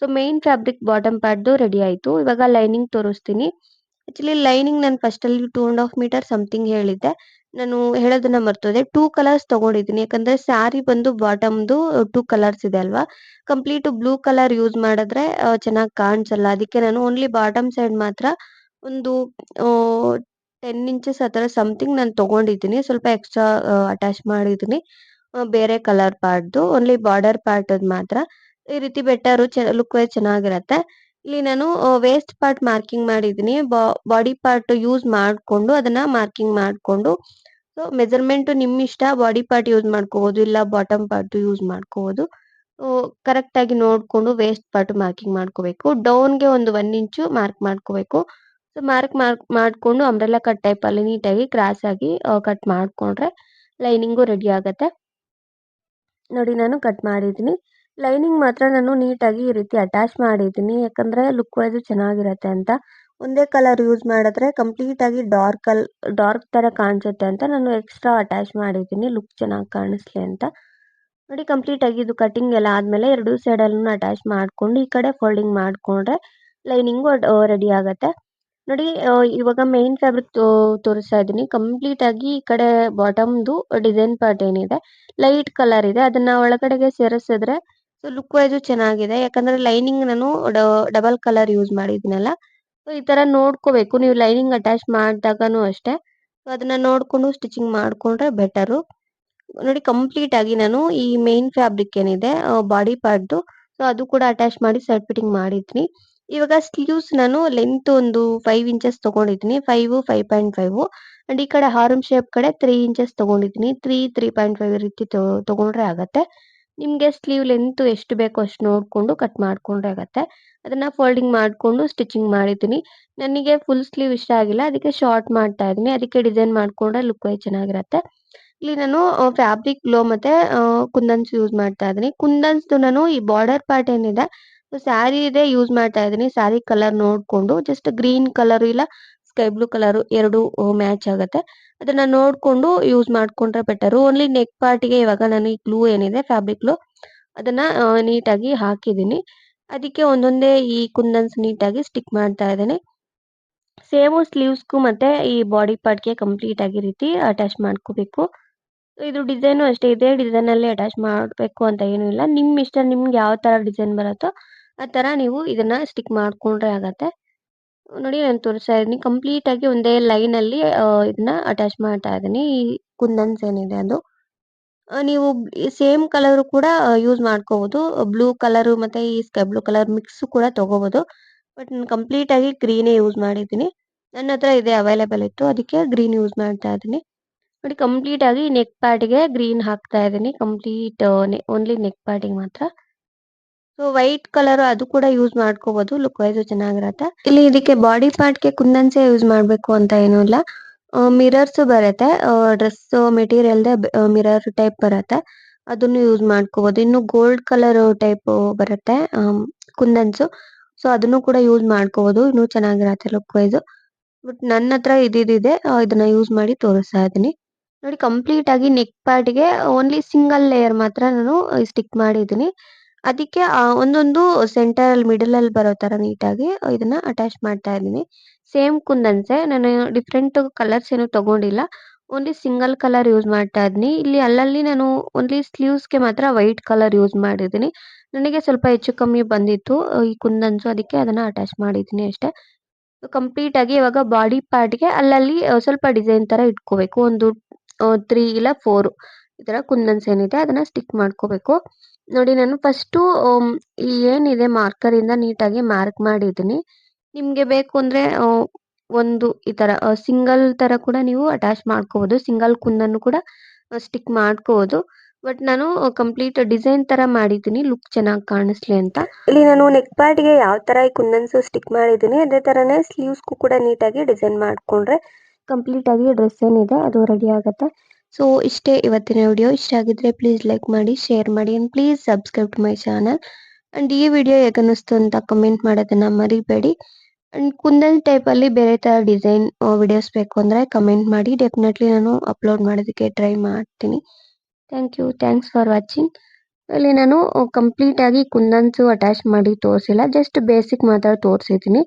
Speaker 1: ಸೊ ಮೇನ್ ಫ್ಯಾಬ್ರಿಕ್ ಬಾಟಮ್ ಪಾರ್ಟ್‌ದು ರೆಡಿ ಆಯ್ತು. ಇವಾಗ ಲೈನಿಂಗ್ ತೋರಿಸ್ತೀನಿ. ಆಕ್ಚುಲಿ ಲೈನಿಂಗ್ ನಾನು ಫಸ್ಟ್ ಅಲ್ಲಿ 2 1/2 ಮೀಟರ್ ಸಮಥಿಂಗ್ ಹೇಳಿದ್ದೆ. ನಾನು ಹೇಳೋದನ್ನ ಮರ್ತೋದೆ. 2 ಕಲರ್ಸ್ ತಗೊಂಡಿದ್ದೀನಿ. ಯಾಕಂದ್ರೆ ಸ್ಯಾರಿ ಬಂದು ಬಾಟಮ್‌ದು 2 ಕಲರ್ಸ್ ಇದೆ ಅಲ್ವಾ. ಕಂಪ್ಲೀಟ್ ಬ್ಲೂ ಕಲರ್ ಯೂಸ್ ಮಾಡಿದ್ರೆ ಚೆನ್ನಾಗಿ ಕಾಣಿಸಲ್ಲ. ಅದಕ್ಕೆ ನಾನು ಓನ್ಲಿ ಬಾಟಮ್ ಸೈಡ್ ಮಾತ್ರ ಒಂದು 10 ಇಂಚಸ್ ಆ ತರ ಸಮಥಿಂಗ್ ನಾನು ತಗೊಂಡಿದ್ದೀನಿ. ಸ್ವಲ್ಪ ಎಕ್ಸ್ಟ್ರಾ ಅಟ್ಯಾಚ್ ಮಾಡಿದ್ದೀನಿ. ಬೇರೆ ಕಲರ್ ಪಾರ್ಟ್‌ದು ಓನ್ಲಿ ಬಾರ್ಡರ್ ಪಾರ್ಟ್ ಅದ್ ಮಾತ್ರ. ಈ ರೀತಿ ಬೆಟರು ಲುಕ್ ವೈಸ್ ಚೆನ್ನಾಗಿರತ್ತೆ. ಇಲ್ಲಿ ನಾನು ವೇಸ್ಟ್ ಪಾರ್ಟ್ ಮಾರ್ಕಿಂಗ್ ಮಾಡಿದ್ದೀನಿ. ಬಾಡಿ ಪಾರ್ಟ್ ಯೂಸ್ ಮಾಡ್ಕೊಂಡು ಅದನ್ನ ಮಾರ್ಕಿಂಗ್ ಮಾಡ್ಕೊಂಡು ಸೊ ಮೆಜರ್ಮೆಂಟ್ ನಿಮ್ಮಿಷ್ಟ ಬಾಡಿ ಪಾರ್ಟ್ ಯೂಸ್ ಮಾಡ್ಕೋಬಹುದು. ಇಲ್ಲ ಬಾಟಮ್ ಪಾರ್ಟ್ ಯೂಸ್ ಮಾಡ್ಕೋಬಹುದು. ಕರೆಕ್ಟ್ ಆಗಿ ನೋಡ್ಕೊಂಡು ವೇಸ್ಟ್ ಪಾರ್ಟ್ ಮಾರ್ಕಿಂಗ್ ಮಾಡ್ಕೋಬೇಕು. ಡೌನ್‌ಗೆ ಒಂದು 1 ಇಂಚು ಮಾರ್ಕ್ ಮಾಡ್ಕೋಬೇಕು. ಸೊ ಮಾಡ್ಕೊಂಡು ಅಂಬ್ರೆಲಾ ಕಟ್ ಟೈಪ್ ಅಲ್ಲಿ ನೀಟಾಗಿ ಕ್ರಾಸ್ ಆಗಿ ಕಟ್ ಮಾಡ್ಕೊಂಡ್ರೆ ಲೈನಿಂಗು ರೆಡಿ ಆಗತ್ತೆ. ನೋಡಿ ನಾನು ಕಟ್ ಮಾಡಿದ್ದೀನಿ. ಲೈನಿಂಗ್ ಮಾತ್ರ ನಾನು ನೀಟಾಗಿ ಈ ರೀತಿ ಅಟ್ಯಾಚ್ ಮಾಡಿದ್ದೀನಿ. ಯಾಕಂದ್ರೆ ಲುಕ್ ವೈಸ್ ಚೆನ್ನಾಗಿರತ್ತೆ ಅಂತ. ಒಂದೇ ಕಲರ್ ಯೂಸ್ ಮಾಡಿದ್ರೆ ಕಂಪ್ಲೀಟ್ ಆಗಿ ಡಾರ್ಕ್ ತರ ಕಾಣಿಸುತ್ತೆ ಅಂತ ನಾನು ಎಕ್ಸ್ಟ್ರಾ ಅಟ್ಯಾಚ್ ಮಾಡಿದ್ದೀನಿ ಲುಕ್ ಚೆನ್ನಾಗಿ ಕಾಣಿಸ್ಲಿ ಅಂತ. ನೋಡಿ ಕಂಪ್ಲೀಟ್ ಆಗಿ ಇದು ಕಟಿಂಗ್ ಎಲ್ಲ ಆದ್ಮೇಲೆ 2 ಸೈಡ್ ಅಲ್ಲೂ ಅಟ್ಯಾಚ್ ಮಾಡ್ಕೊಂಡು ಈ ಕಡೆ ಫೋಲ್ಡಿಂಗ್ ಮಾಡ್ಕೊಂಡ್ರೆ ಲೈನಿಂಗು ರೆಡಿ ಆಗತ್ತೆ. ನೋಡಿ ಇವಾಗ ಮೇನ್ ಫ್ಯಾಬ್ರಿಕ್ ತೋರಿಸ್ತಾ ಇದ್ದೀನಿ. ಕಂಪ್ಲೀಟ್ ಆಗಿ ಈ ಕಡೆ ಬಾಟಮ್‌ದು ಡಿಸೈನ್ ಪಾರ್ಟ್ ಏನಿದೆ ಲೈಟ್ ಕಲರ್ ಇದೆ. ಅದನ್ನ ಒಳಗಡೆಗೆ ಸೇರಿಸಿದ್ರೆ ಸೊ ಲುಕ್ ವೈಸ್ ಚೆನ್ನಾಗಿದೆ. ಯಾಕಂದ್ರೆ ಲೈನಿಂಗ್ ನಾನು ಡಬಲ್ ಕಲರ್ ಯೂಸ್ ಮಾಡಿದ್ದೀನಲ್ಲ. ಸೊ ಈ ತರ ನೋಡ್ಕೋಬೇಕು. ನೀವು ಲೈನಿಂಗ್ ಅಟ್ಯಾಚ್ ಮಾಡಿದಾಗನೂ ಅಷ್ಟೇ. ಸೊ ಅದನ್ನ ನೋಡ್ಕೊಂಡು ಸ್ಟಿಚಿಂಗ್ ಮಾಡ್ಕೊಂಡ್ರೆ ಬೆಟರು. ನೋಡಿ ಕಂಪ್ಲೀಟ್ ಆಗಿ ನಾನು ಈ ಮೇನ್ ಫ್ಯಾಬ್ರಿಕ್ ಏನಿದೆ ಬಾಡಿ ಪಾರ್ಟ್‌ದು ಸೊ ಅದು ಕೂಡ ಅಟ್ಯಾಚ್ ಮಾಡಿ ಸೈಡ್ ಫಿಟ್ಟಿಂಗ್ ಮಾಡಿದ್ದೀನಿ. ಇವಾಗ ಸ್ಲೀವ್ಸ್ ನಾನು ಲೆಂತ್ ಒಂದು 5 ಇಂಚಸ್ ತಗೊಂಡಿದ್ದೀನಿ. 5, 5.5 ಅಂಡ್ ಈ ಕಡೆ ಆರ್ಮ್ ಶೇಪ್ ಕಡೆ 3 ಇಂಚಸ್ ತಗೊಂಡಿದ್ದೀನಿ. 3, 3.5 ರೀತಿ ತಗೊಂಡ್ರೆ ಆಗತ್ತೆ. ನಿಮಗೆ ಸ್ಲೀವ್ ಲೆಂತ್ ಎಷ್ಟು ಬೇಕೋ ಅಷ್ಟು ನೋಡಿಕೊಂಡು ಕಟ್ ಮಾಡ್ಕೊಂಡ್ರೆ ಆಗುತ್ತೆ. ಅದನ್ನ ಫೋಲ್ಡಿಂಗ್ ಮಾಡಿಕೊಂಡು ಸ್ಟಿಚಿಂಗ್ ಮಾಡಿದ್ದೀನಿ. ನನಗೆ ಫುಲ್ ಸ್ಲೀವ್ ಇಷ್ಟ ಆಗಿಲ್ಲ, ಅದಕ್ಕೆ ಶಾರ್ಟ್ ಮಾಡ್ತಾ ಇದ್ದೀನಿ. ಅದಕ್ಕೆ ಡಿಸೈನ್ ಮಾಡಿಕೊಂಡ್ರೆ ಲುಕ್ ವೈಸ್ ಚೆನ್ನಾಗಿರುತ್ತೆ. ಇಲ್ಲಿ ನಾನು ಫ್ಯಾಬ್ರಿಕ್ ಗ್ಲೋ ಮತ್ತೆ ಕುಂದನ್ಸ್ ಯೂಸ್ ಮಾಡ್ತಾ ಇದ್ದೀನಿ. ಕುಂದನ್ಸ್ದು ನಾನು ಈ ಬಾರ್ಡರ್ ಪಾರ್ಟ್ ಏನಿದೆ ಸ್ಯಾರಿದೆ ಯೂಸ್ ಮಾಡ್ತಾ ಇದ್ದೀನಿ. ಸ್ಯಾರಿ ಕಲರ್ ನೋಡ್ಕೊಂಡು ಜಸ್ಟ್ ಗ್ರೀನ್ ಕಲರ್ ಇಲ್ಲ ಸ್ಕೈ ಬ್ಲೂ ಕಲರ್ ಎರಡು ಮ್ಯಾಚ್ ಆಗುತ್ತೆ. ಅದನ್ನ ನೋಡ್ಕೊಂಡು ಯೂಸ್ ಮಾಡ್ಕೊಂಡ್ರೆ ಬೆಟರು. ಓನ್ಲಿ ನೆಕ್ ಪಾರ್ಟಿಗೆ ಇವಾಗ ನಾನು ಈ ಗ್ಲೂ ಏನಿದೆ ಫ್ಯಾಬ್ರಿಕ್ ಗ್ಲೂ ಅದನ್ನ ನೀಟಾಗಿ ಹಾಕಿದ್ದೀನಿ. ಅದಕ್ಕೆ ಒಂದೊಂದೇ ಈ ಕುಂದನ್ಸ್ ನೀಟಾಗಿ ಸ್ಟಿಕ್ ಮಾಡ್ತಾ ಇದ್ದೀನಿ. ಸೇಮು ಸ್ಲೀವ್ಸ್‌ಗೂ ಮತ್ತೆ ಈ ಬಾಡಿ ಪಾರ್ಟ್‌ಗೆ ಕಂಪ್ಲೀಟ್ ಆಗಿ ಈ ರೀತಿ ಅಟ್ಯಾಚ್ ಮಾಡ್ಕೋಬೇಕು. ಇದು ಡಿಸೈನು ಅಷ್ಟೇ ಇದೇ ಡಿಸೈನಲ್ಲಿ ಅಟ್ಯಾಚ್ ಮಾಡಬೇಕು ಅಂತ ಏನೂ ಇಲ್ಲ. ನಿಮ್ಮ ಇಷ್ಟ ನಿಮ್ಗೆ ಯಾವ ಥರ ಡಿಸೈನ್ ಬರುತ್ತೋ ಆ ಥರ ನೀವು ಇದನ್ನ ಸ್ಟಿಕ್ ಮಾಡ್ಕೊಂಡ್ರೆ ಆಗತ್ತೆ. ನೋಡಿ ನಾನು ತೋರಿಸ್ತಾ ಇದ್ದೀನಿ ಕಂಪ್ಲೀಟಾಗಿ ಒಂದೇ ಲೈನಲ್ಲಿ ಇದನ್ನ ಅಟ್ಯಾಚ್ ಮಾಡ್ತಾ ಇದ್ದೀನಿ. ಈ ಕುಂದನ್ಸ್ ಏನಿದೆ ಅದು. ನೀವು ಸೇಮ್ ಕಲರು ಕೂಡ ಯೂಸ್ ಮಾಡ್ಕೋಬೋದು. ಬ್ಲೂ ಕಲರು ಮತ್ತೆ ಈ ಸ್ಕೈ ಬ್ಲೂ ಕಲರ್ ಮಿಕ್ಸ್ ಕೂಡ ತಗೋಬೋದು. ಬಟ್ ನಾನು ಕಂಪ್ಲೀಟಾಗಿ ಗ್ರೀನೇ ಯೂಸ್ ಮಾಡಿದ್ದೀನಿ. ನನ್ನ ಹತ್ರ ಇದೆ ಅವೈಲೇಬಲ್ ಇತ್ತು. ಅದಕ್ಕೆ ಗ್ರೀನ್ ಯೂಸ್ ಮಾಡ್ತಾ ಇದ್ದೀನಿ. ನೋಡಿ ಕಂಪ್ಲೀಟಾಗಿ ನೆಕ್ ಪಾರ್ಟ್‌ಗೆ ಗ್ರೀನ್ ಹಾಕ್ತಾ ಇದ್ದೀನಿ. ಕಂಪ್ಲೀಟ್ ಓನ್ಲಿ ನೆಕ್ ಪಾರ್ಟಿಗೆ ಮಾತ್ರ. ಸೊ ವೈಟ್ ಕಲರ್ ಅದು ಕೂಡ ಯೂಸ್ ಮಾಡ್ಕೋಬಹುದು. ಲುಕ್ ವೈಸ್ ಚೆನ್ನಾಗಿರತ್ತೆ. ಇಲ್ಲಿ ಇದಕ್ಕೆ ಬಾಡಿ ಪಾರ್ಟ್‌ಗೆ ಕುಂದನ್ಸೇ ಯೂಸ್ ಮಾಡಬೇಕು ಅಂತ ಏನೂ ಇಲ್ಲ. ಮಿರರ್ಸ್ ಬರುತ್ತೆ. ಡ್ರೆಸ್ ಮೆಟೀರಿಯಲ್‌ದೇ ಮಿರರ್ ಟೈಪ್ ಬರುತ್ತೆ. ಅದನ್ನು ಯೂಸ್ ಮಾಡ್ಕೋಬಹುದು. ಇನ್ನು ಗೋಲ್ಡ್ ಕಲರ್ ಟೈಪ್ ಬರುತ್ತೆ ಕುಂದನ್ಸು. ಸೊ ಅದನ್ನು ಕೂಡ ಯೂಸ್ ಮಾಡ್ಕೋಬಹುದು. ಇನ್ನೂ ಚೆನ್ನಾಗಿರತ್ತೆ ಲುಕ್ ವೈಸ್. ಬಟ್ ನನ್ನ ಹತ್ರ ಇದ್ದಿದ್ದಿದೆ. ಇದನ್ನ ಯೂಸ್ ಮಾಡಿ ತೋರಿಸ್ತಾ ಇದ್ದೀನಿ. ನೋಡಿ ಕಂಪ್ಲೀಟ್ ಆಗಿ ನೆಕ್ ಪಾರ್ಟ್‌ಗೆ ಓನ್ಲಿ ಸಿಂಗಲ್ ಲೇಯರ್ ಮಾತ್ರ ನಾನು ಸ್ಟಿಕ್ ಮಾಡಿದ್ದೀನಿ. ಅದಕ್ಕೆ ಒಂದೊಂದು ಸೆಂಟರಲ್ಲಿ ಮಿಡಲಲ್ಲಿ ಬರೋ ಥರ ನೀಟಾಗಿ ಇದನ್ನ ಅಟ್ಯಾಚ್ ಮಾಡ್ತಾ ಇದ್ದೀನಿ. ಸೇಮ್ ಕುಂದನ್ಸೆ. ನಾನು ಡಿಫ್ರೆಂಟ್ ಕಲರ್ಸ್ ಏನು ತಗೊಂಡಿಲ್ಲ. ಓನ್ಲಿ ಸಿಂಗಲ್ ಕಲರ್ ಯೂಸ್ ಮಾಡ್ತಾ ಇದ್ದೀನಿ. ಇಲ್ಲಿ ಅಲ್ಲಲ್ಲಿ ನಾನು ಓನ್ಲಿ ಸ್ಲೀವ್ಸ್‌ಗೆ ಮಾತ್ರ ವೈಟ್ ಕಲರ್ ಯೂಸ್ ಮಾಡಿದ್ದೀನಿ. ನನಗೆ ಸ್ವಲ್ಪ ಹೆಚ್ಚು ಕಮ್ಮಿ ಬಂದಿತ್ತು ಈ ಕುಂದನ್ಸು. ಅದಕ್ಕೆ ಅದನ್ನ ಅಟ್ಯಾಚ್ ಮಾಡಿದ್ದೀನಿ ಅಷ್ಟೇ. ಕಂಪ್ಲೀಟ್ ಆಗಿ ಇವಾಗ ಬಾಡಿ ಪಾರ್ಟ್‌ಗೆ ಅಲ್ಲಲ್ಲಿ ಸ್ವಲ್ಪ ಡಿಸೈನ್ ತರ ಇಟ್ಕೋಬೇಕು. ಒಂದು 3 ಇಲ್ಲ 4 ಈ ತರ ಕುಂದನ್ಸ್ ಏನಿದೆ ಅದನ್ನ ಸ್ಟಿಕ್ ಮಾಡ್ಕೋಬೇಕು. ನೋಡಿ ನಾನು ಫಸ್ಟು ಈ ಏನಿದೆ ಮಾರ್ಕರ್ ಇಂದ ನೀಟಾಗಿ ಮಾರ್ಕ್ ಮಾಡಿದ್ದೀನಿ. ನಿಮ್ಗೆ ಬೇಕು ಅಂದ್ರೆ ಒಂದು ಈ ತರ ಸಿಂಗಲ್ ತರ ಕೂಡ ನೀವು ಅಟ್ಯಾಚ್ ಮಾಡ್ಕೋಬಹುದು. ಸಿಂಗಲ್ ಕುಂದನ್ನು ಕೂಡ ಸ್ಟಿಕ್ ಮಾಡ್ಕೋಬಹುದು. ಬಟ್ ನಾನು ಕಂಪ್ಲೀಟ್ ಡಿಸೈನ್ ತರ ಮಾಡಿದ್ದೀನಿ ಲುಕ್ ಚೆನ್ನಾಗಿ ಕಾಣಿಸ್ಲಿ ಅಂತ. ಇಲ್ಲಿ ನಾನು ನೆಕ್ ಪಾರ್ಟ್‌ಗೆ ಯಾವ ತರ ಈ ಕುಂದನ್ಸ್ ಸ್ಟಿಕ್ ಮಾಡಿದ್ದೀನಿ ಅದೇ ತರನೇ ಸ್ಲೀವ್ಸ್‌ಗೂ ಕೂಡ ನೀಟಾಗಿ ಡಿಸೈನ್ ಮಾಡ್ಕೊಂಡ್ರೆ ಕಂಪ್ಲೀಟ್ ಆಗಿ ಡ್ರೆಸ್ ಏನಿದೆ ಅದು ರೆಡಿ ಆಗುತ್ತೆ. ಸೊ ಇಷ್ಟೇ ಇವತ್ತಿನ ವಿಡಿಯೋ. ಇಷ್ಟ ಆಗಿದ್ರೆ ಪ್ಲೀಸ್ ಲೈಕ್ ಮಾಡಿ, ಶೇರ್ ಮಾಡಿ and please subscribe to my channel. And ಈ ವಿಡಿಯೋ ಹೇಗನ್ನಿಸ್ತು ಅಂತ ಕಮೆಂಟ್ ಮಾಡೋದನ್ನ ಮರಿಬೇಡಿ. ಅಂಡ್ ಕುಂದನ್ ಟೈಪಲ್ಲಿ ಬೇರೆ ಥರ ಡಿಸೈನ್ ವಿಡಿಯೋಸ್ ಬೇಕು ಅಂದರೆ ಕಮೆಂಟ್ ಮಾಡಿ. ಡೆಫಿನೆಟ್ಲಿ ನಾನು ಅಪ್ಲೋಡ್ ಮಾಡೋದಕ್ಕೆ ಟ್ರೈ ಮಾಡ್ತೀನಿ. Thank you. Thanks for watching. ಇಲ್ಲಿ ನಾನು ಕಂಪ್ಲೀಟ್ ಆಗಿ ಕುಂದನ್ಸು ಅಟ್ಯಾಚ್ ಮಾಡಿ ತೋರಿಸಿಲ್ಲ. ಜಸ್ಟ್ ಬೇಸಿಕ್ ಮಾತ್ರ ತೋರಿಸಿದ್ದೀನಿ.